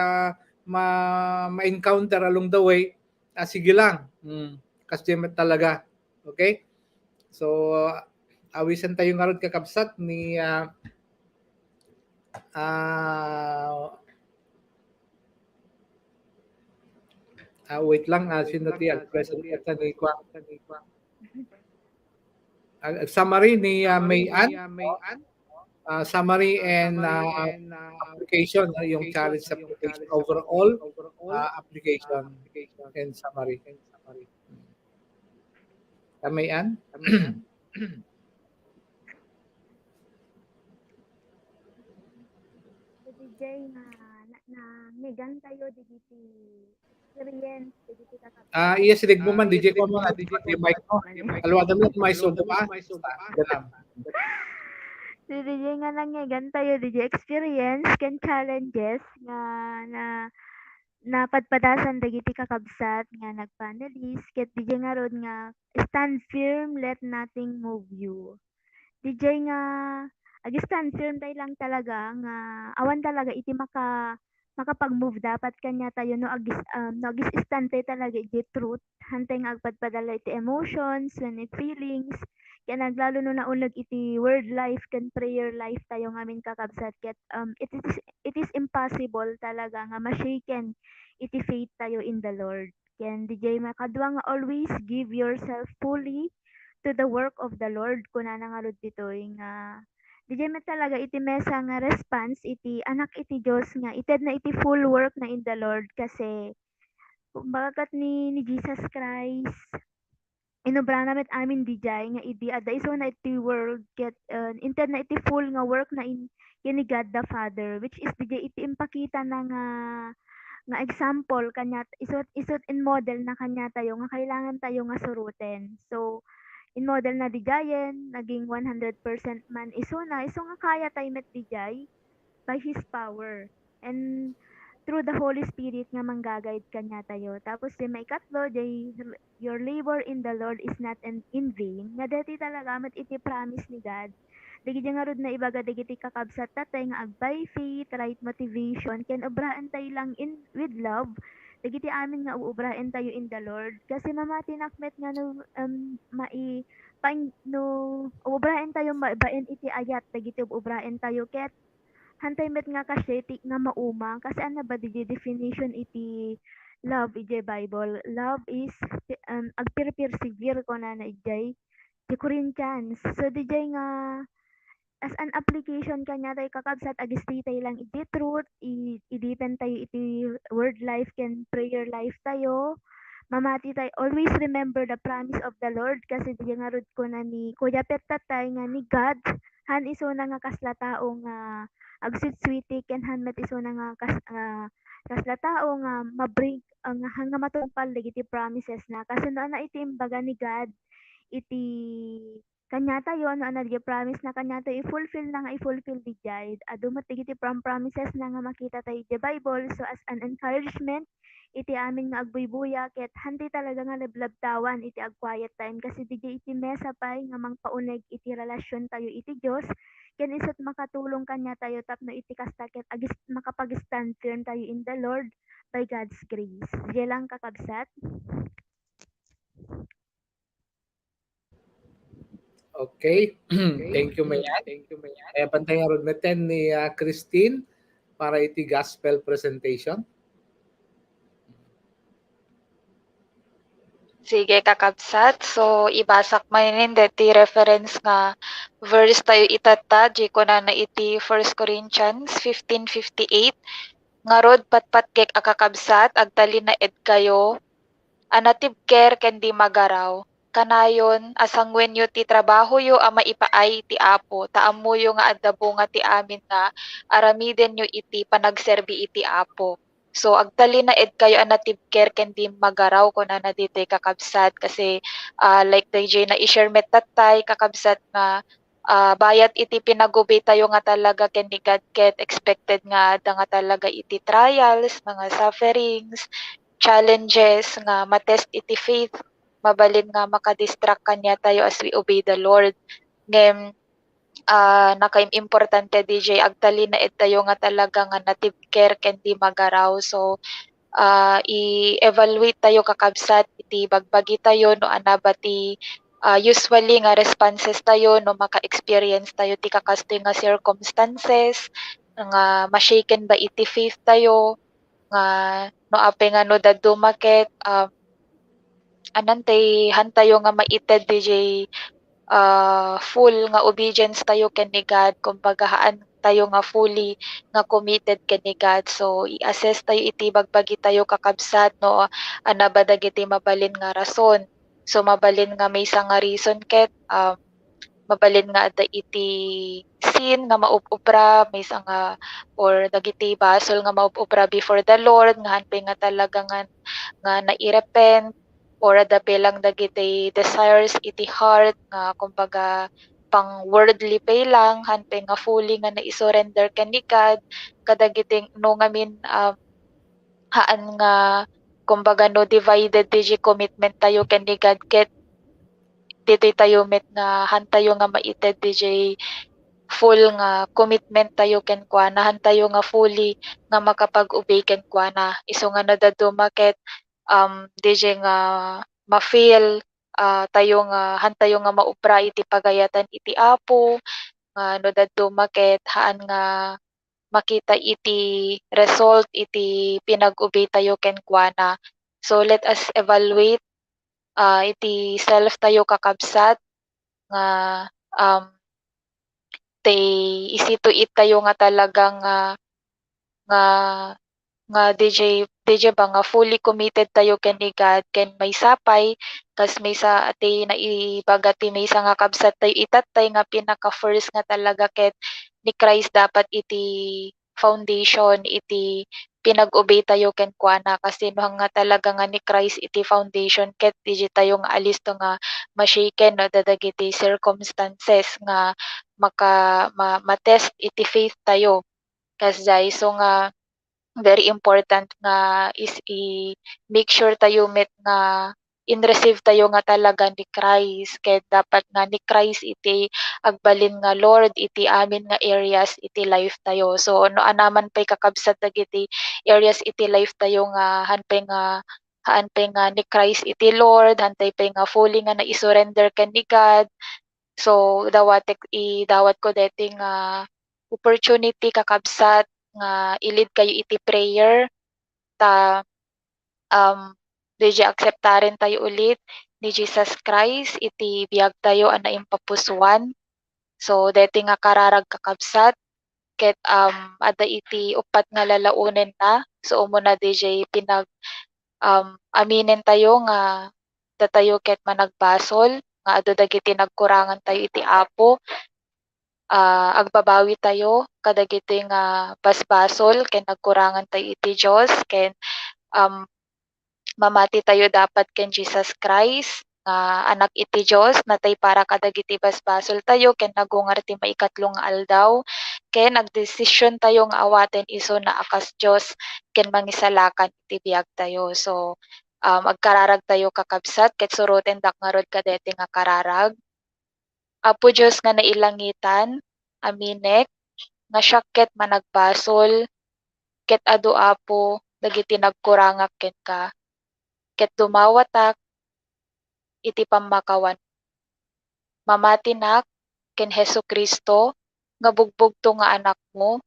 ma-encounter along the way. Sige lang. Kasi talaga. Okay? So awisan tayo nga ron kakabsat ni wait lang sino ti present ata ni kwa summary ni Mayan summary and application yung challenge application overall application and summary. Mayan? DJ na megan tayo digiti experience digiti iya sinig mo man DJ ko man DJ mic mo. Alwada mo may subo pa. Ganam. So, DJ nga lang tayo DJ experience can challenges nga napadpadasan dagiti kakabsat nga nagpanelist ket DJ nga rod nga stand firm, let nothing move you. DJ nga stand firm tayo lang talaga nga awan talaga iti makapag-move dapat kanya tayo no agis stand tayo talaga iti truth hantay nga agpadpadala iti emotions when it feelings kaya naglalo no naunag iti word life kan prayer life tayo ngamin kakabsat ket it is impossible talaga nga ma-shaken iti faith tayo in the Lord. Ken DJ makadwa nga always give yourself fully to the work of the Lord kunana nga rod ditoy nga DJ met talaga iti mesa nga response iti anak iti Dios nga ited na iti full work na in the Lord kasi kumbaga ni Jesus Christ inobra na met amin dijay nga idi adda iso na iti world get inted na iti full nga work na in ni God the Father which is DJ iti impakita na nga example kanya isot in model na kanya tayo nga kailangan tayo nga suruten. So in model na dijayen, naging 100% man iso nga kaya tayo met dijay by His power. And through the Holy Spirit nga manggagayad kanya tayo. Tapos di may katlo, your labor in the Lord is not in vain. Nga dati talaga met iti promise ni God. Dagiti nga rod na ibaga dagiti kakabsat tatay nga agbay faith, right motivation, ken obraan tayo lang with love dagiti amin nga uubraen tayo in the Lord kasi mamati nakmet nga no uubraen tayo baen iti ayat dagiti uubraen tayo ket hantay met nga kaseti nga mauma kasi ano ba di definition iti love iti Bible. Love is agpersevere ko na ijay di Corinthians. So dijay nga as an application kanya tayo kakabsat agistay tayo lang iti truth i-deepen tayo iti word life ken prayer life tayo mamati tayo always remember the promise of the Lord kasi di nga rod ko na ni Kuya Pet tatay nga ni God han iso na nga kasla tao nga agswitswiti ken han met iso na nga kasla tao nga mabring nga hanga matungpal dagiti promises na kasi no na iti imbaga ni God iti kanya tayo ano promise na kanya tayo i-fulfill na nga i-fulfill di jay adumat iti promises na nga makita tayo di Bible so as an encouragement iti amin nga agbuybuya ket hanti talaga nga lablabtawan iti quiet time kasi di iti mesa pay nga mangpauneg iti relasyon tayo iti Dios ken isot makatulong kanya tayo tapno iti kasta ket makapag-stand firm tayo in the Lord by God's grace. Diyan lang kakabsat. Okay. Thank you, Mayan. Pantayan ron meten ni Christine. para iti gospel presentation. Sige, kakabsat. So, ibasak manin deti reference nga verse tayo itata, di ko na iti 1 Corinthians 15:58. Ngarod patpat kek akakabsat, agtali na ed kayo, anatib ker ken di magaraw. Kanayon, asangwen yo ti trabaho yo ama ipaay ti apo, taammo yo nga addabo nga ti amin nga, aramiden yo iti panagserbi iti apo. So agtali na ed kayo anatib ker ken di magaraw kun ana ditoy kakabsat kasi like DJ na i-share met tatay kakabsat nga bayat iti pinagubi tayo nga talaga ken ni God ket expected nga adda nga talaga iti trials, mga sufferings, challenges nga matest iti faith, mabalin nga makadistract kanya tayo as we obey the Lord. Ngem nakaimportante DJ agtali na ed tayo nga talaga nga natibker ken di magaraw. So i-evaluate tayo kakabsat iti bagbagi tayo no ana ba ti usually nga responses tayo no maka-experience tayo ti kakastoy nga circumstances nga ma-shaken ba iti faith tayo nga no ape nga no dadto market anantay hantayo nga maited DJ full nga obedience tayo ken ni God kumbaga haan tayo nga fully nga committed ken ni God. So i-assess tayo iti bagbagi tayo kakabsat no ana ba dagiti mabalin nga rason. So mabalin nga maysa nga reason ket mabalin nga adda iti sin nga maupupra maysa nga or dagiti basol nga maupupra before the Lord nga hanpay nga talaga nga nairepent or adda lang dagiti desires iti heart nga kumbaga pang worldly pay lang hanpay nga fully nga naisurrender ken ni God kadagiti no ngamin haan nga kumbaga no divided digi commitment tayo ken ni God ket ditoy tayo met nga hantayo nga maited DJ full nga commitment tayo ken kuana hantayo nga fully nga makapag-obey ken kuana isu nga nadadto market DJ nga ma-feel tayo nga hantayo nga maupra iti pagayatan iti apo nga no dadto market haan nga makita iti result iti pinag-obey tayo ken kuana. So let us evaluate iti self tayo kakabsat nga isituit tayo nga talagang nga nga DJ ba nga fully committed tayo ken ni God ken may sapay kas maysa ati naibaga ti maysa nga kabsat tayo itatay nga pinaka first nga talaga ket ni Christ dapat iti foundation iti pinag-obey tayo ken kuana kasi no nga talaga nga ni Christ iti foundation ket DJ tayo nga alisto nga ma-shaken no dadagiti circumstances nga matest iti faith tayo kasjay so nga very important nga is i-make sure tayo met nga in-receive tayo nga talaga ni Christ ket dapat nga ni Christ iti agbalin nga Lord iti amin nga areas iti life tayo. So no anaman pay kakabsat dagiti areas iti life tayo nga haan pay nga ni Christ iti Lord, hantay pay nga fully nga na-surrender ken ni God. So dawat ko deti nga opportunity kakabsat nga ilid kayo iti prayer ta DJ akseptaren tayo ulit ni Jesus Christ iti biag tayo ana impapusuan. So deti nga kararag kakabsat ket adda iti upat nga lalaunen na. So umo na DJ pinag aminen tayo nga datayo ket managbasol nga adu dagiti nagkurangan tayo iti apo agbabawi tayo kadagiti nga basbasol ken nagkurangan tayo iti Dios ken mamati tayo dapat ken Jesus Christ nga anak iti Dios natay para kadagiti basbasol tayo ken nagungar ti maikatlong nga aldaw ken nagdesisyon tayo nga awaten isu na akas Dios ken mangisalakan iti biag tayo. So agkararag tayo kakabsat ket suruten dak ngarod kadete nga kararag. Apo Diyos nga nailangitan, aminek, nga siya ket managbasol, ket adu Apo, dagiti nagkurangak ken ka, ket dumawatak, iti pamakawan. Mamatinak, ken Hesu Kristo, nga bugbugto nga anak mo,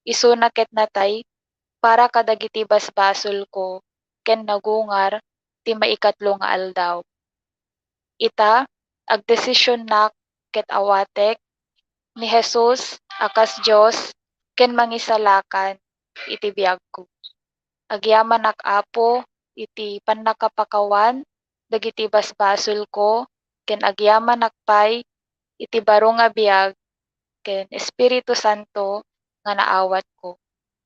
isuna ket natay para kadagiti basbasol ko ken nagungar ti maikatlo nga aldaw. Ita agdesisyon nak ket awatek ni Jesus akas Dios ken mangisalakan iti biag ko. Agyaman nak Apo iti pannakapakawan dagiti basbasol ko ken agyaman nak pay iti baro nga biag ken Espiritu Santo nga naawat ko.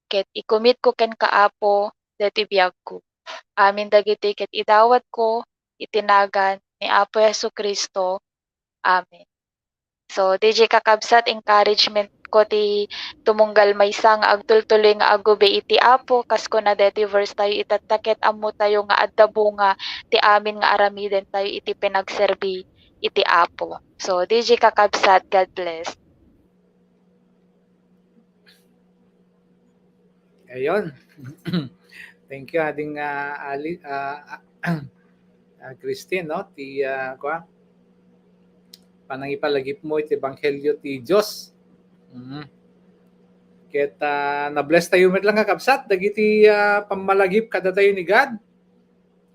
Ket ikumit ko ken kaapo dati biag ko. Amin dagiti ket idawat ko itinagan ni Apo Jesucristo. Amen. So, DJ kakabsat, encouragement ko ti tumunggal maysa nga agtultuloy nga agube iti Apo kasko na deti verse tayo itatakit ammo tayo nga adda bunga ti amin nga aramiden tayo iti pinagserbi iti Apo. So, DJ kakabsat, God bless. Ayun. Thank you ading Ali Christine, no? Ti panangipalagip mo iti ebanghelyo ti Dios. Ket na-bless tayo met lang kakabsat dagiti pamalagip kada tayo ni God.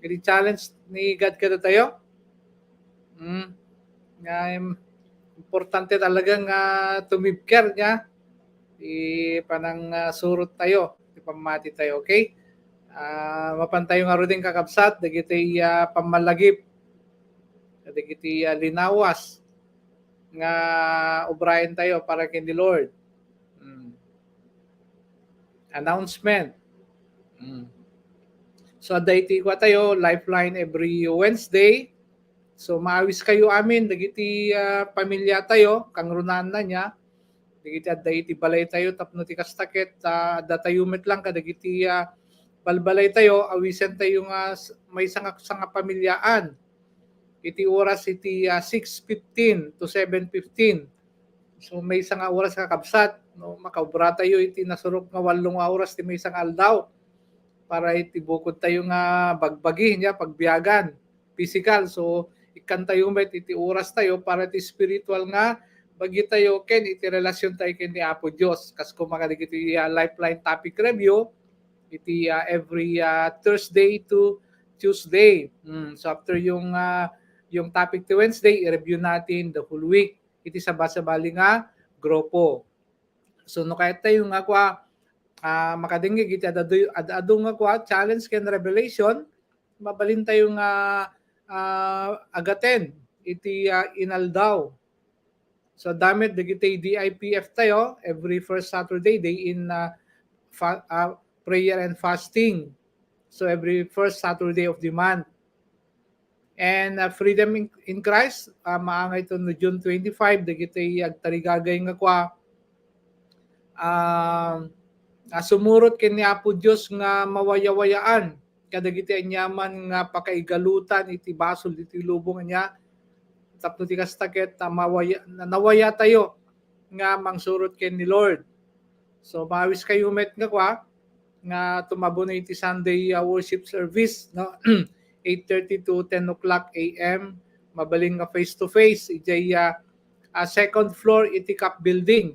Iti challenge ni God kada tayo. Nga importante talagang tumibker niya panang surot tayo, pamati tayo, okay? Mapantayo nga rin kakabsat, dagiti pamalagip, dagiti linawas, nga ubrayan tayo para kay the Lord. Announcement. So, daiti ko tayo, Lifeline every Wednesday. So, maawis kayo amin, dagiti pamilya tayo, kang runan na niya, dagiti adda iti balay tayo tapno ti kastakit adda tayo met lang kadagiti balbalay tayo awisen tayo nga may sanga pamilyaan iti oras iti 6:15 to 7:15. So may sanga oras kakabsat no makaubra tayo iti nasurok nga 8 oras ti may sanga aldaw para iti bukod tayo nga bagbagi niya pagbiyagan physical. So ikan tayo met iti oras tayo para iti spiritual nga bagi tayo ken iti relasyon tayo ken ni Apo Dios kas kumakalig iti Lifeline topic review iti every Thursday to Tuesday. So after yung topic to Wednesday i-review natin the whole week iti sabasabali nga grupo. So no kahit tayo nga kwa makadingig iti adado nga kwa challenge ken revelation mabalin tayo nga agaten iti inaldaw. So damit dagiti DIPF tayo every first Saturday day in prayer and fasting. So every first Saturday of the month. And Freedom in Christ maangay to no June 25 dagiti agtarigagay nga kwa sumurot ken ni Apo Dios nga mawayawayaan kadagiti anyaman nga pakaigalutan iti basol iti lubong niya tapno ti kastakit nawaya tayo nga mangsurot ken ni Lord. So mawis kayo met nga kwa nga tumabo na iti Sunday worship service no 8:30 to 10 o'clock AM mabaling nga face to face iti second floor iti Cap building.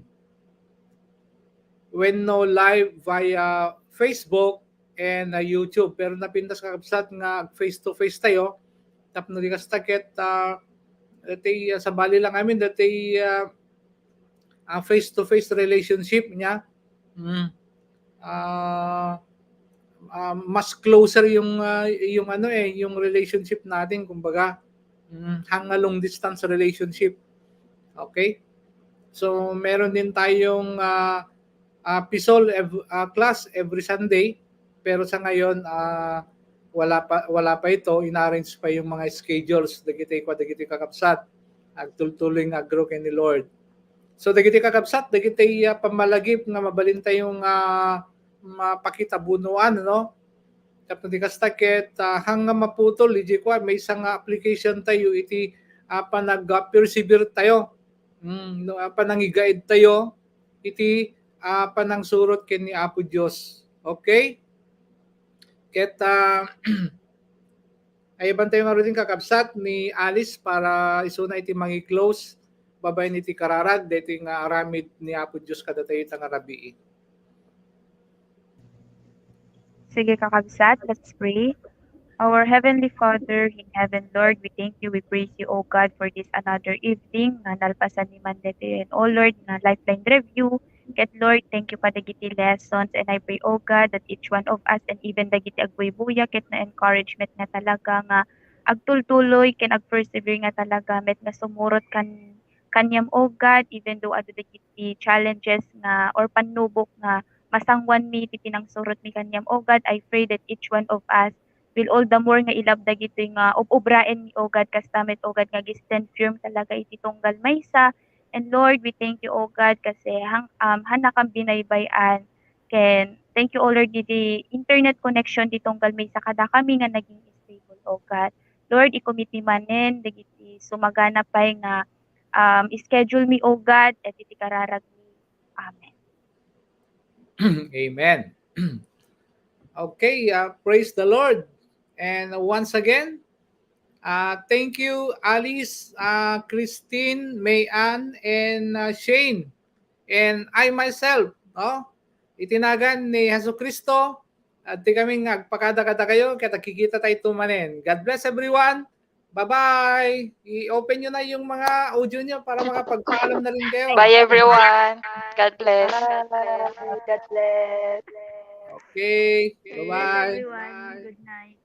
When no live via Facebook and YouTube pero napintas kakabsat nga face to face tayo tapno ti kastakit dati sa bali lang amin dati face-to-face relationship niya mas closer yung yung relationship natin kumbaga hang long distance relationship. Okay? So meron din tayong PSOL class every Sunday pero sa ngayon wala pa ito, inarrange pa yung mga schedules dagiti kakabsat agtultuloy nga agro ken ni Lord. So dagiti kakabsat dagiti pamalagip nga mabalin tayong mapakita bunuan no tapno ti kastakit hangga maputol iji kwa may isang application tayo iti panag-persevere tayo no panangigaid tayo iti panangsurot ken ni Apo Dios. Okay? Ket ay bantay nga rin kakabsat ni Alice para isuna iti mangi-close babay iti kararag dito nga aramid ni Apo Dios kada tayo nga rabii. Sige, kakabsat, let's pray. Our Heavenly Father in heaven, Lord, we thank you, we praise you, O God, for this another evening nga nalpasan ni Mandete and O Lord, nga lifeline review. Get Lord, thank you pa dagiti lessons and I pray, O God, that each one of us and even dagiti agbuy-buya ket na encouragement nga talaga nga agtultuloy ken agpersevere nga talaga met nga sumurot kanyam, O God, even though ado dagiti challenges nga or panubok nga masangwan mi ti pinangsurot mi kanyam, O God, I pray that each one of us will all the more nga ilabdag ito nga ubraen ni O God kastamet O God nga stand firm talaga iti tunggal maysa. And Lord, we thank you O God kasi hana kang binaybayan. Ken thank you O Lord di internet connection di tunggal maysa kada kami nga naging stable O God. Lord, i-commit ni manen dagiti sumagana pay nga schedule mi O God et iti kararag mi. Amen. Amen. Okay, praise the Lord. And once again, thank you, Alice, Christine, Mayan, and Shane. And I myself, itinagan ni Hesus Kristo, at di kami nagpakada-kada kayo, kaya nakikita tayo tumanin. God bless everyone. Bye-bye. I-open nyo na yung mga audio nyo para makapagpaalam na rin kayo. Bye everyone. God bless. Bye. God bless. Okay. Yes, Bye-bye. everyone. Good night.